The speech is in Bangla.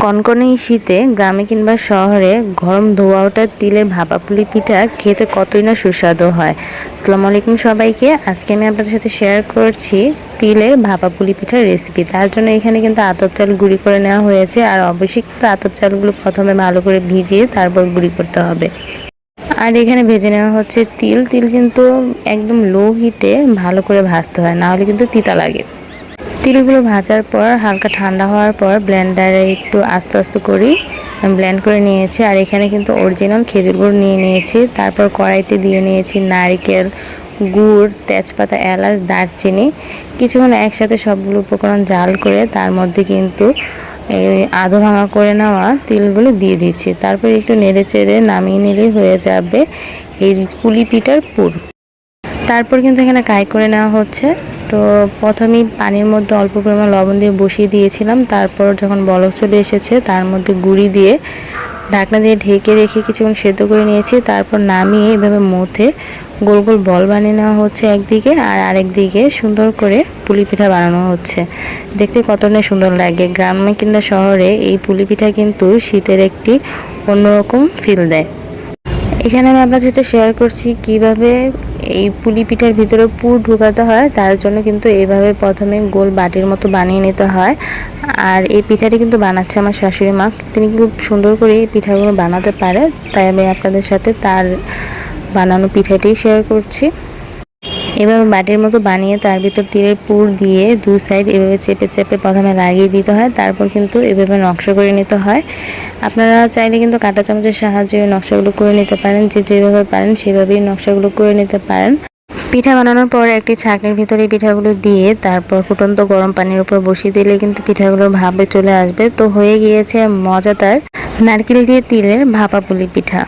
কনকনে এই শীতে গ্রামে কিংবা শহরে গরম ধোয়া ওঠা তিলের ভাপা পুলি পিঠা খেতে কতই না সুস্বাদু হয়। আসসালামু আলাইকুম সবাইকে। আজকে আমি আপনাদের সাথে শেয়ার করছি তিলের ভাপা পুলি পিঠার রেসিপি। তার জন্য এখানে কিন্তু আতপ চাল গুঁড়ি করে নেওয়া হয়েছে, আর অবশ্যই কিন্তু আতপ চালগুলো প্রথমে ভালো করে ভিজিয়ে তারপর গুঁড়ি করতে হবে। আর এখানে ভেজে নেওয়া হচ্ছে তিল। তিল কিন্তু একদম লো হিটে ভালো করে ভাজতে হয়, না হলে কিন্তু তিতা লাগে। তিলগুলো ভাজার পর হালকা ঠান্ডা হওয়ার পর ব্লেন্ডারে একটু আস্তে আস্তে করেই ব্লেন্ড করে নিয়েছি। আর এখানে কিন্তু অরিজিনাল খেজুর গুড় নিয়ে নিয়েছি। তারপর কড়াইতে দিয়ে নিয়েছি নারকেল, গুড়, তেজপাতা, এলাচ, দারচিনি। কিছুক্ষণ একসাথে সবগুলো উপকরণ জাল করে তার মধ্যে কিন্তু এই আধো ভাঙা করে নেওয়া তিলগুলো দিয়ে দিচ্ছি। তারপর একটু নেড়ে চেড়ে নামিয়ে নিলেই হয়ে যাবে এই পুলি পিঠার পুর। তারপর কিন্তু এখানে কাই করে নেওয়া হচ্ছে। তো প্রথমেই পানির মধ্যে অল্প পরিমাণ লবণ দিয়ে বসিয়ে দিয়েছিলাম। তারপর যখন বলক চলে এসেছে তার মধ্যে গুঁড়ি দিয়ে ঢাকনা দিয়ে ঢেকে রেখে কিছুক্ষণ সেদ্ধ করে নিয়েছি। তারপর নামিয়ে এভাবে মথে গোল গোল বল বানিয়ে নেওয়া হচ্ছে একদিকে, আর আরেক দিকে সুন্দর করে পুলি পিঠা বানানো হচ্ছে। দেখতে কতটা সুন্দর লাগে। গ্রামে কিংবা শহরে এই পুলি পিঠা কিন্তু শীতের একটি অন্যরকম ফিল দেয়। এখানে আমি আপনার সাথে শেয়ার করছি কিভাবে এই পুলি পিঠার ভিতরে পুর ঢুকাতে হয়। তার জন্য কিন্তু এইভাবে প্রথমে গোল বাটির মতো বানিয়ে নিতে হয়। আর এই পিঠাটি কিন্তু বানাচ্ছে আমার শাশুড়ি মা। তিনি খুব সুন্দর করে এই পিঠাগুলো বানাতে পারে, তাই আমি আপনাদের সাথে তার বানানো পিঠাটি শেয়ার করছি। এভাবে বাটির মতো বানিয়ে তার ভিতর তিলের পুর দিয়ে দুই সাইড এভাবে চেপে চেপে প্রথমে লাগিয়ে দিতে হয়। তারপর কিন্তু এভাবে নকশা করে নিতে হয়। আপনারা চাইলে কিন্তু কাঁটা চামচের সাহায্যে নকশাগুলো করে নিতে পারেন। যেভাবে পারেন সেভাবেই নকশাগুলো করে নিতে পারেন। পিঠা বানানোর পর একটি ছাঁকনির ভিতরে পিঠাগুলো দিয়ে তারপর ফুটন্ত গরম পানির উপর বসিয়ে দিলে কিন্তু পিঠাগুলো ভাপে চলে আসবে। তো হয়ে গিয়েছে মজাদার নারকেল দিয়ে তিলের ভাপা পুলি পিঠা।